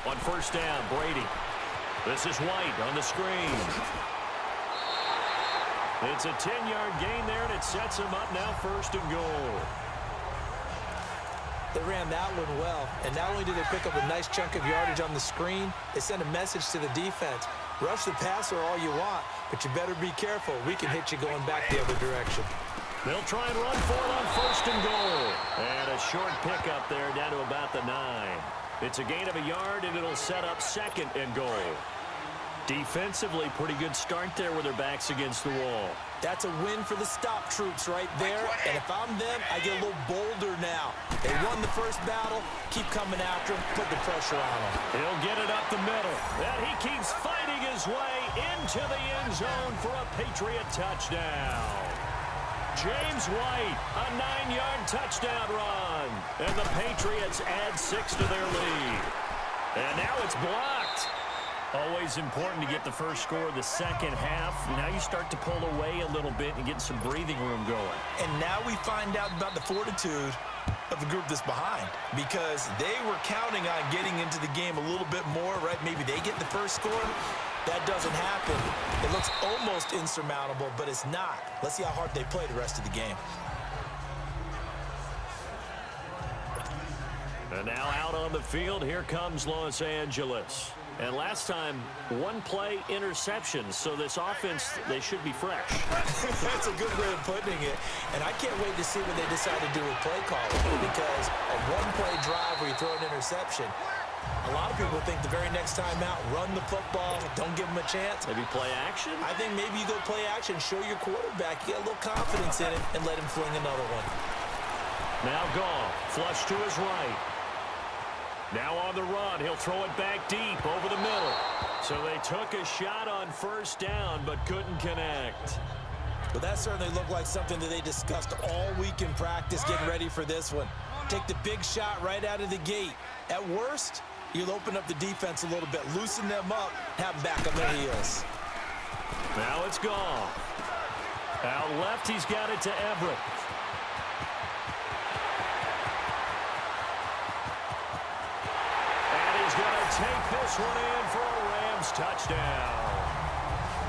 On first down, Brady. This is White on the screen. It's a 10-yard gain there, and it sets him up now first and goal. They ran that one well, and not only did they pick up a nice chunk of yardage on the screen, they sent a message to the defense. Rush the passer all you want, but you better be careful. We can hit you going back the other direction. They'll try and run for it on first and goal. And a short pickup there down to about the 9. It's a gain of a yard, and it'll set up second and goal. Defensively, pretty good start there with their backs against the wall. That's a win for the stop troops right there. And if I'm them, I get a little bolder now. They won the first battle. Keep coming after them. Put the pressure on them. He'll get it up the middle. And he keeps fighting his way into the end zone for a Patriot touchdown. James White, a 9-yard touchdown run. And the Patriots add 6 to their lead. And now it's blocked. Always important to get the first score of the second half. Now you start to pull away a little bit and get some breathing room going. And now we find out about the fortitude of the group that's behind, because they were counting on getting into the game a little bit more, right? Maybe they get the first score. That doesn't happen. It looks almost insurmountable, but it's not. Let's see how hard they play the rest of the game. And now out on the field, here comes Los Angeles. And last time, one play interception, so this offense, they should be fresh. That's a good way of putting it. And I can't wait to see what they decide to do with play calling, because a one-play drive where you throw an interception, a lot of people think the very next time out, run the football, don't give them a chance. Maybe play action? I think maybe you go play action, show your quarterback, you get a little confidence in it, and let him fling another one. Now Goff, flush to his right. Now on the run, he'll throw it back deep over the middle. So they took a shot on first down, but couldn't connect. But that certainly looked like something that they discussed all week in practice, getting ready for this one. Take the big shot right out of the gate. At worst, you'll open up the defense a little bit, loosen them up, have them back on their heels. Now it's Goff. Out left, he's got it to Everett. Take this one in for a Rams touchdown.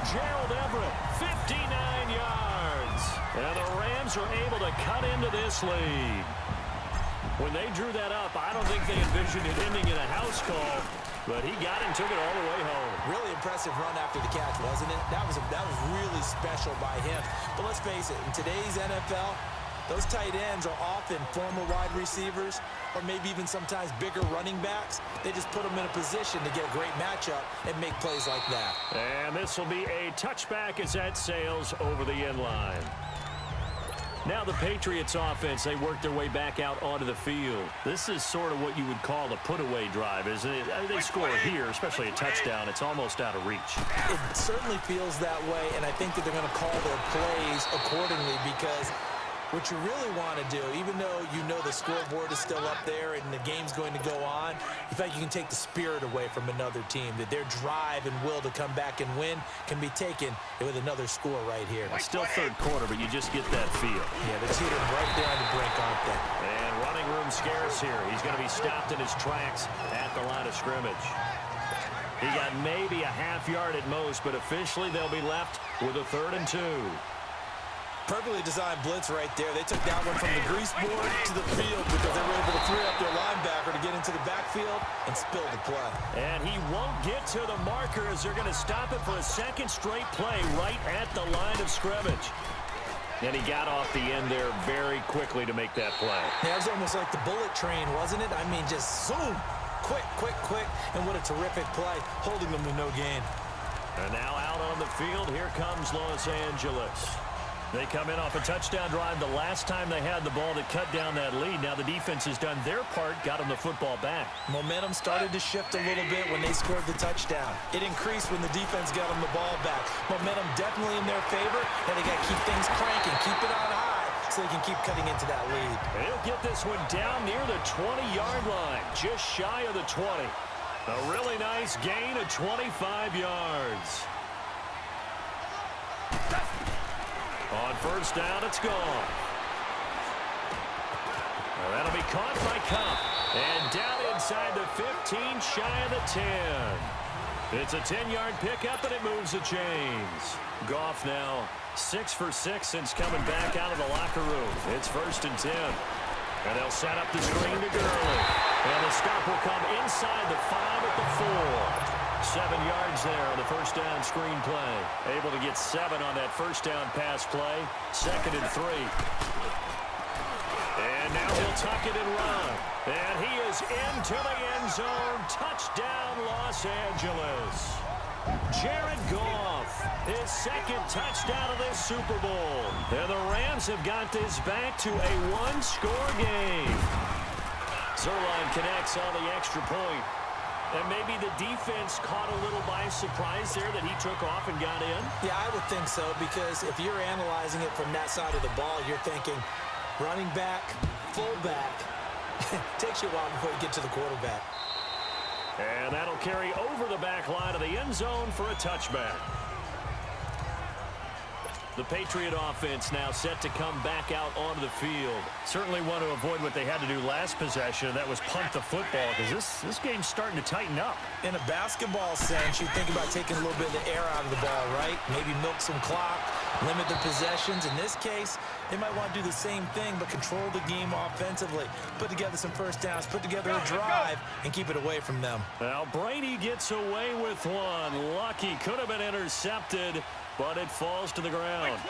Gerald Everett, 59 yards. And the Rams are able to cut into this lead. When they drew that up, I don't think they envisioned it ending in a house call, but he got it and took it all the way home. Really impressive run after the catch, wasn't it? That was really special by him. But let's face it, in today's NFL, those tight ends are often former wide receivers or maybe even sometimes bigger running backs. They just put them in a position to get a great matchup and make plays like that. And this will be a touchback as that sails over the end line. Now the Patriots offense, they work their way back out onto the field. This is sort of what you would call the put-away drive, isn't it? They score here, especially a touchdown. It's almost out of reach. It certainly feels that way, and I think that they're going to call their plays accordingly, because what you really want to do, even though you know the scoreboard is still up there and the game's going to go on, you think you can take the spirit away from another team, that their drive and will to come back and win can be taken with another score right here. It's still third quarter, but you just get that feel. Yeah, they're teetering right there on the brink, aren't they? And running room scarce here. He's going to be stopped in his tracks at the line of scrimmage. He got maybe a half yard at most, but officially they'll be left with a 3rd and 2. Perfectly designed blitz right there. They took that one from the grease board to the field because they were able to free up their linebacker to get into the backfield and spill the play. And he won't get to the marker as they're going to stop it for a second straight play right at the line of scrimmage. And he got off the end there very quickly to make that play. Yeah, it was almost like the bullet train, wasn't it? I mean, just zoom. Quick, quick, quick. And what a terrific play, holding them to no gain. And now out on the field, here comes Los Angeles. They come in off a touchdown drive the last time they had the ball that cut down that lead. Now the defense has done their part, got them the football back. Momentum started to shift a little bit when they scored the touchdown. It increased when the defense got them the ball back. Momentum definitely in their favor, and they got to keep things cranking, keep it on high so they can keep cutting into that lead. He'll get this one down near the 20-yard line, just shy of the 20. A really nice gain of 25 yards. On first down, it's gone. Well, that'll be caught by Cup. And down inside the 15, shy of the 10. It's a 10-yard pickup, and it moves the chains. Goff now 6 for 6 since coming back out of the locker room. It's 1st and 10. And they'll set up the screen to Gurley. And the stop will come inside the 5 at the 4. 7 yards there on the first down screen play. Able to get 7 on that first down pass play. 2nd and 3. And now he'll tuck it and run. And he is into the end zone. Touchdown, Los Angeles. Jared Goff, his 2nd touchdown of this Super Bowl. And the Rams have got this back to a 1-score game. Zerline connects on the extra point. And maybe the defense caught a little by surprise there that he took off and got in? Yeah, I would think so, because if you're analyzing it from that side of the ball, you're thinking running back, fullback. Takes you a while before you get to the quarterback. And that'll carry over the back line of the end zone for a touchback. The Patriot offense now set to come back out onto the field. Certainly want to avoid what they had to do last possession, and that was punt the football, because this game's starting to tighten up. In a basketball sense, you think about taking a little bit of the air out of the ball, right? Maybe milk some clock, limit the possessions. In this case, they might want to do the same thing, but control the game offensively. Put together some first downs, put together a drive, and keep it away from them. Now Brady gets away with one. Lucky, could have been intercepted, but it falls to the ground. And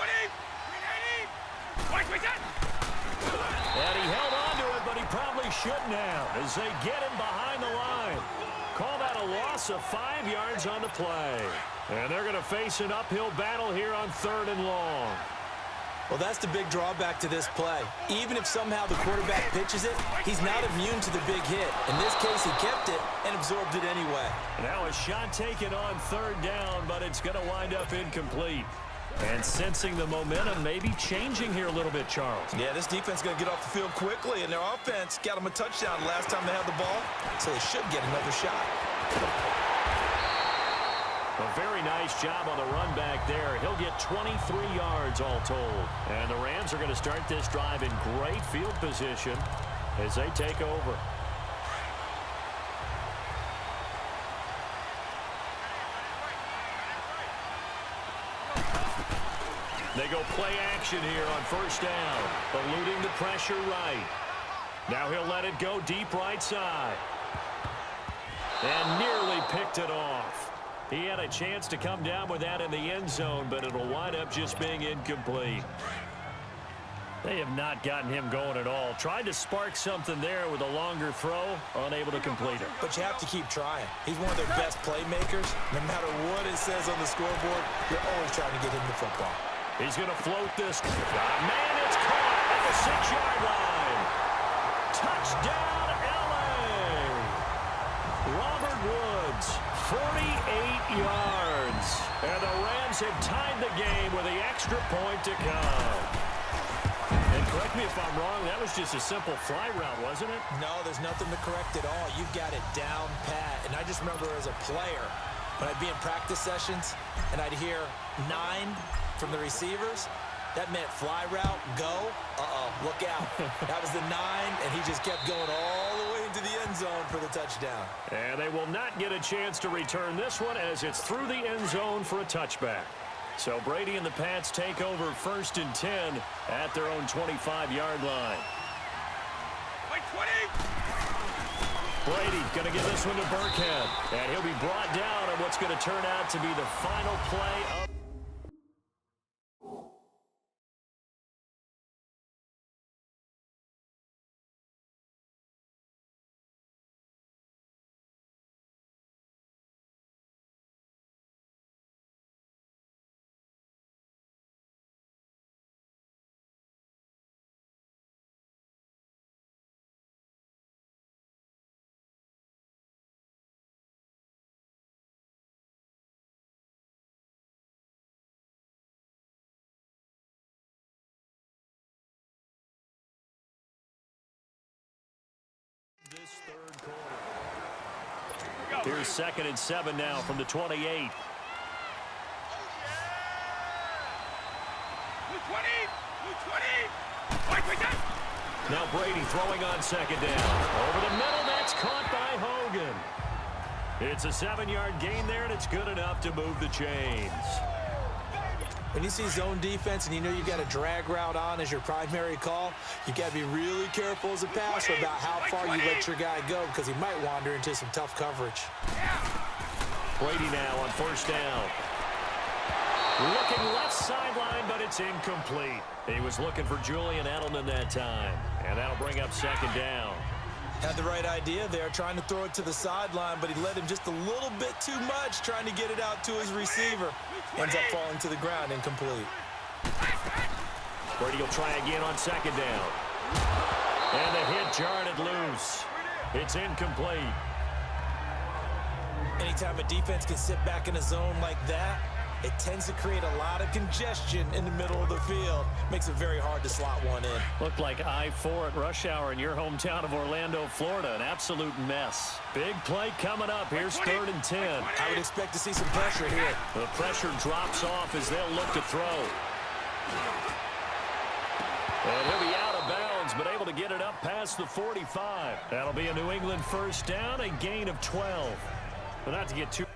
he held on to it, but he probably shouldn't have, as they get him behind the line. Call that a loss of 5 yards on the play. And they're going to face an uphill battle here on 3rd and long. Well, that's the big drawback to this play. Even if somehow the quarterback pitches it, he's not immune to the big hit. In this case, he kept it and absorbed it anyway. Now a shot taken on 3rd down, but it's going to wind up incomplete. And sensing the momentum maybe changing here a little bit, Charles. Yeah, this defense is going to get off the field quickly, and their offense got them a touchdown last time they had the ball, so they should get another shot. A very nice job on the run back there. He'll get 23 yards all told. And the Rams are going to start this drive in great field position as they take over. They go play action here on 1st down, eluding the pressure right. Now he'll let it go deep right side. And nearly picked it off. He had a chance to come down with that in the end zone, but it'll wind up just being incomplete. They have not gotten him going at all. Tried to spark something there with a longer throw, unable to complete it. But you have to keep trying. He's one of their best playmakers. No matter what it says on the scoreboard, you're always trying to get him the football. He's going to float this. Man, it's caught at the 6-yard line. Touchdown, L.A. Robert Woods, 48 yards. And the Rams have tied the game with the extra point to come. And correct me if I'm wrong, that was just a simple fly route, wasn't it? No, there's nothing to correct at all. You've got it down pat. And I just remember as a player, when I'd be in practice sessions and I'd hear 9 from the receivers, that meant fly route, go, look out. That was the 9, and he just kept going all the way into the end zone for the touchdown. And they will not get a chance to return this one as it's through the end zone for a touchback. So Brady and the Pats take over 1st and 10 at their own 25-yard line. Brady going to give this one to Burkhead, and he'll be brought down on what's going to turn out to be the final play of this 3rd quarter. Here's 2nd and 7 now from the 28. Now Brady throwing on second down. Over the middle, that's caught by Hogan. It's a 7-yard gain there, and it's good enough to move the chains. When you see zone defense and you know you've got a drag route on as your primary call, you got to be really careful as a passer about how far you let your guy go because he might wander into some tough coverage. Brady now on first down. Looking left sideline, but it's incomplete. He was looking for Julian Edelman that time, and that'll bring up second down. Had the right idea there, trying to throw it to the sideline, but he led him just a little bit too much, trying to get it out to his receiver. Ends up falling to the ground, incomplete. Brady will try again on second down. And the hit jarred it loose. It's incomplete. Anytime a defense can sit back in a zone like that, it tends to create a lot of congestion in the middle of the field. Makes it very hard to slot one in. Looked like I-4 at rush hour in your hometown of Orlando, Florida. An absolute mess. Big play coming up. Here's 3rd and 10. I would expect to see some pressure here. The pressure drops off as they'll look to throw. And he'll be out of bounds, but able to get it up past the 45. That'll be a New England first down, a gain of 12. But not to get too...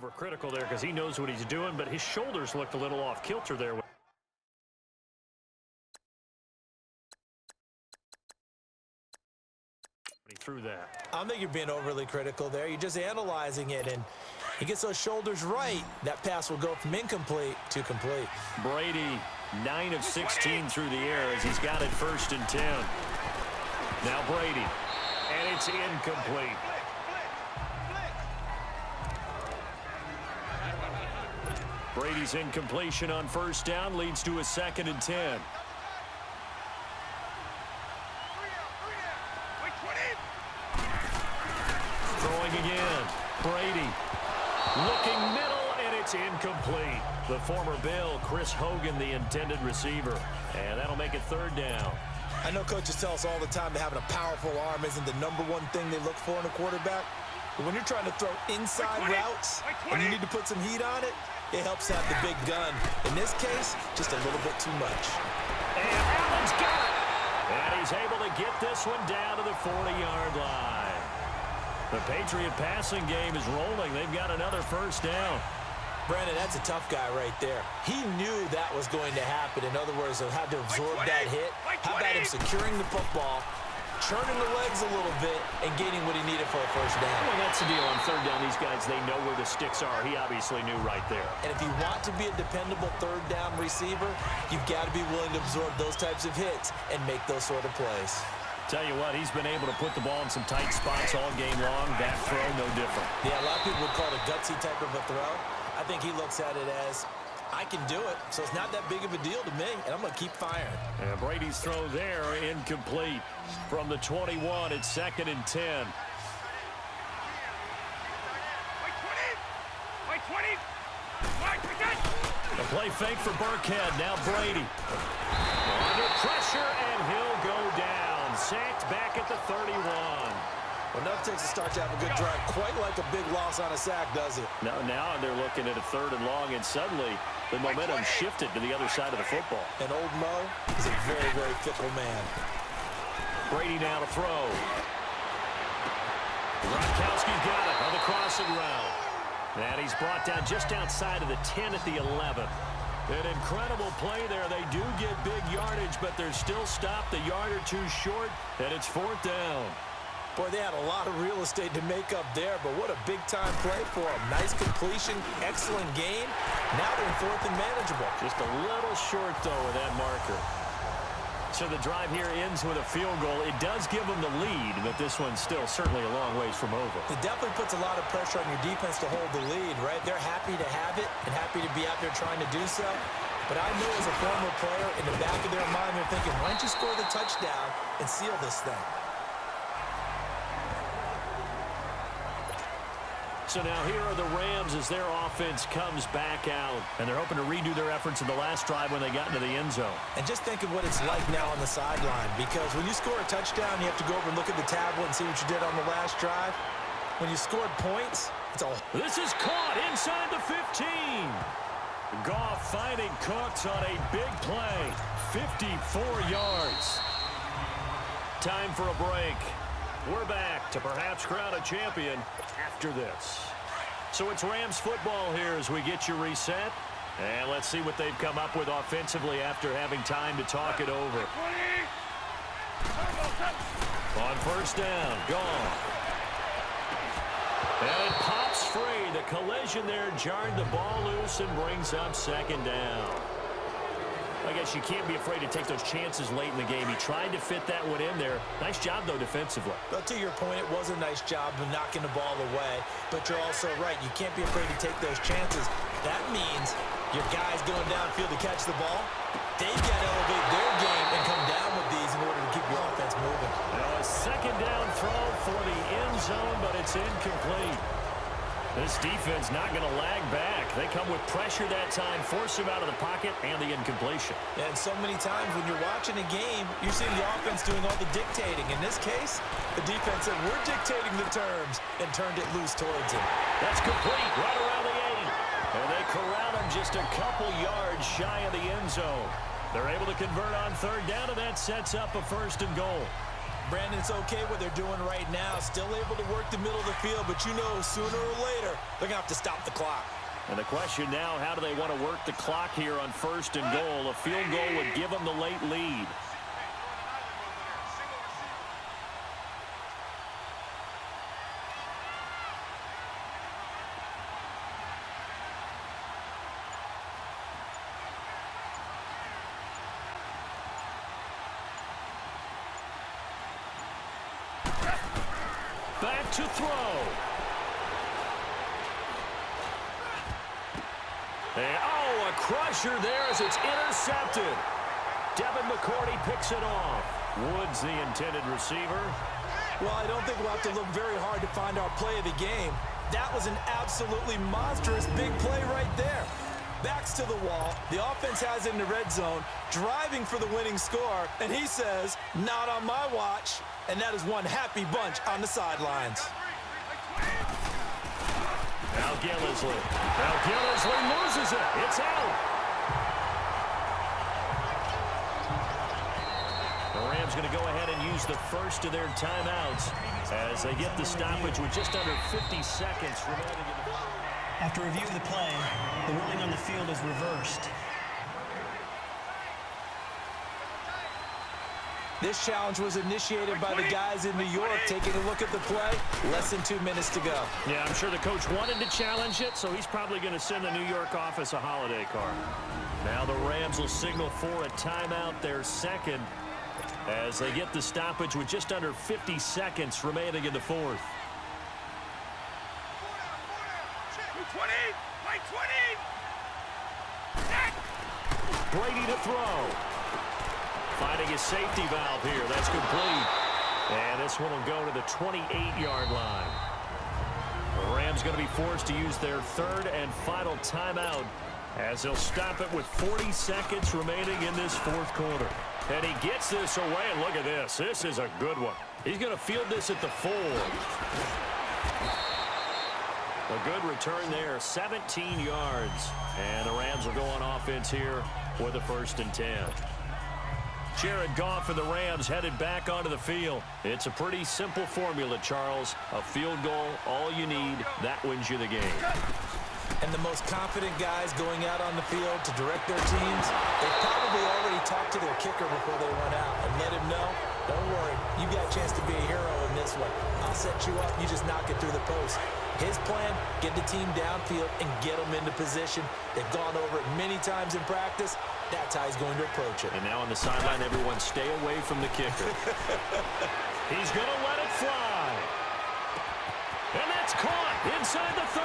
overcritical there because he knows what he's doing, but his shoulders looked a little off kilter there. When he threw that. I don't think you're being overly critical there. You're just analyzing it, and he gets those shoulders right. That pass will go from incomplete to complete. Brady, 9 of 16 through the air as he's got it 1st and 10. Now Brady, and it's incomplete. Brady's incompletion on first down leads to a 2nd and 10. Throwing again. Brady looking middle, and it's incomplete. The former Bill, Chris Hogan, the intended receiver. And that'll make it 3rd down. I know coaches tell us all the time that having a powerful arm isn't the #1 thing they look for in a quarterback. But when you're trying to throw inside routes and you need to put some heat on it, it helps have the big gun. In this case, just a little bit too much. And Allen's got it. And he's able to get this one down to the 40-yard line. The Patriot passing game is rolling. They've got another first down. Brandon, that's a tough guy right there. He knew that was going to happen. In other words, he'll have to absorb that hit. How about him securing the football, churning the legs a little bit, and getting what he needed for a first down? Well, that's the deal. On 3rd down, these guys, they know where the sticks are. He obviously knew right there. And if you want to be a dependable 3rd down receiver, you've got to be willing to absorb those types of hits and make those sort of plays. Tell you what, he's been able to put the ball in some tight spots all game long. That throw, no different. Yeah, a lot of people would call it a gutsy type of a throw. I think he looks at it as, I can do it, so it's not that big of a deal to me, and I'm going to keep firing. And Brady's throw there, incomplete. From the 21, it's 2nd and 10. The play fake for Burkhead. Now Brady. Under pressure, and he'll go down. Sacked back at the 31. Well, enough takes to start to have a good drive. Quite like a big loss on a sack, does it? Now they're looking at a 3rd and long, and suddenly the momentum shifted to the other side of the football. And old Mo is a very, very fickle man. Brady now to throw. Gronkowski's got it on the crossing route. And he's brought down just outside of the 10 at the 11. An incredible play there. They do get big yardage, but they're still stopped a yard or two short, and it's 4th down. Boy, they had a lot of real estate to make up there, but what a big-time play for them. Nice completion, excellent game. Now they're in 4th and manageable. Just a little short, though, with that marker. So the drive here ends with a field goal. It does give them the lead, but this one's still certainly a long ways from over. It definitely puts a lot of pressure on your defense to hold the lead, right? They're happy to have it and happy to be out there trying to do so. But I know as a former player, in the back of their mind, they're thinking, why don't you score the touchdown and seal this thing? So now here are the Rams as their offense comes back out. And they're hoping to redo their efforts in the last drive when they got into the end zone. And just think of what it's like now on the sideline, because when you score a touchdown, you have to go over and look at the tablet and see what you did on the last drive. When you scored points, it's all... This is caught inside the 15. Goff finding Cooks on a big play. 54 yards. Time for a break. We're back to perhaps crown a champion after this. So it's Rams football here as we get you reset. And let's see what they've come up with offensively after having time to talk it over. On first down, gone. And it pops free. The collision there jarred the ball loose and brings up second down. I guess you can't be afraid to take those chances late in the game. He tried to fit that one in there. Nice job, though, defensively. But to your point, it was a nice job of knocking the ball away. But you're also right. You can't be afraid to take those chances. That means your guys going downfield to catch the ball, they've got to elevate their game and come down with these in order to keep your offense moving. Now a second down throw for the end zone, but it's incomplete. This defense not going to lag back. They come with pressure that time, force him out of the pocket, and the incompletion. And so many times when you're watching a game, you're seeing the offense doing all the dictating. In this case, the defense said, we're dictating the terms, and turned it loose towards him. That's complete, right around the 8. And they corral him just a couple yards shy of the end zone. They're able to convert on third down, and that sets up a first and goal. Brandon, it's okay what they're doing right now. Still able to work the middle of the field, but you know sooner or later they're going to have to stop the clock. And the question now, how do they want to work the clock here on first and goal? A field goal would give them the late lead. Back to throw. And, oh, a crusher there as it's intercepted. Devin McCourty picks it off. Woods the intended receiver. Well, I don't think we'll have to look very hard to find our play of the game. That was an absolutely monstrous big play right there. Backs to the wall. The offense has it in the red zone, driving for the winning score, and he says, not on my watch. And that is one happy bunch on the sidelines. Now Gillisley. Now Gillisley loses it. It's out. The Rams going to go ahead and use the first of their timeouts as they get the stoppage with just under 50 seconds remaining. After review of the play, the ruling on the field is reversed. This challenge was initiated by the guys in New York. Taking a look at the play, less than 2 minutes to go. Yeah, I'm sure the coach wanted to challenge it, so he's probably going to send the New York office a holiday card. Now the Rams will signal for a timeout, their second, as they get the stoppage with just under 50 seconds remaining in the fourth. 20! Play 20! Brady to throw. Finding his safety valve here. That's complete. And this one will go to the 28-yard line. The Rams going to be forced to use their third and final timeout as they'll stop it with 40 seconds remaining in this fourth quarter. And he gets this away, and look at this. This is a good one. He's going to field this at the 4. A good return there, 17 yards. And the Rams will go on offense here with a 1st and 10. Jared Goff and the Rams headed back onto the field. It's a pretty simple formula, Charles. A field goal, all you need, that wins you the game. And the most confident guys going out on the field to direct their teams, they probably already talked to their kicker before they went out and let him know, don't worry, you got a chance to be a hero in this one. I'll set you up, you just knock it through the post. His plan, get the team downfield and get them into position. They've gone over it many times in practice. That's how he's going to approach it. And now on the sideline, everyone stay away from the kicker. He's going to let it fly. And that's caught inside the 30.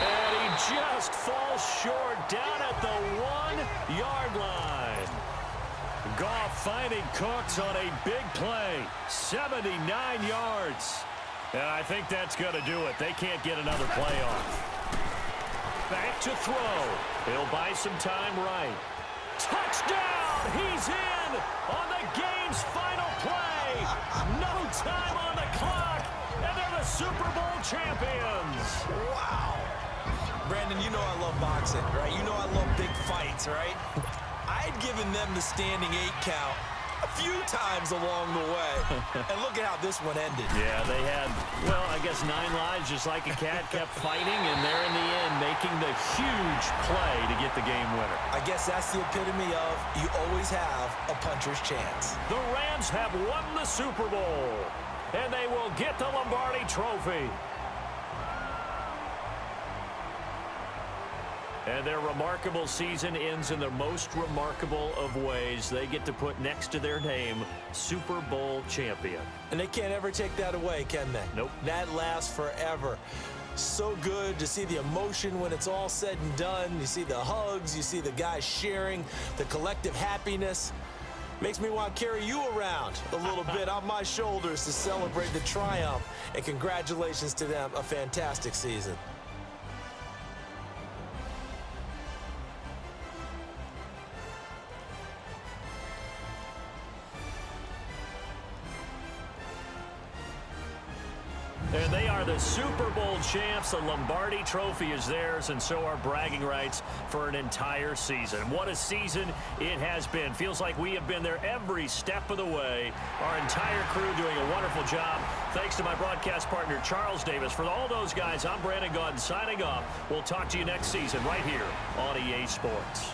And he just falls short down at the 1-yard line. Goff finding Cooks on a big play. 79 yards. And I think that's going to do it. They can't get another play off. Back to throw. He'll buy some time right. Touchdown! He's in on the game's final play. No time on the clock, and they're the Super Bowl champions. Wow. Brandon, you know I love boxing, right? You know I love big fights, right? I'd given them the standing 8 count a few times along the way. And look at how this one ended. Yeah, they had, well, I guess 9 lives, just like a cat, kept fighting, and they're in the end making the huge play to get the game winner. I guess that's the epitome of you always have a puncher's chance. The Rams have won the Super Bowl, and they will get the Lombardi Trophy. And their remarkable season ends in the most remarkable of ways. They get to put next to their name, Super Bowl champion. And they can't ever take that away, can they? Nope. That lasts forever. So good to see the emotion when it's all said and done. You see the hugs, you see the guys sharing, the collective happiness. Makes me want to carry you around a little bit on my shoulders to celebrate the triumph. And congratulations to them, a fantastic season. And they are the Super Bowl champs. The Lombardi Trophy is theirs, and so are bragging rights for an entire season. What a season it has been. Feels like we have been there every step of the way. Our entire crew doing a wonderful job. Thanks to my broadcast partner, Charles Davis. For all those guys, I'm Brandon Gaudin signing off. We'll talk to you next season right here on EA Sports.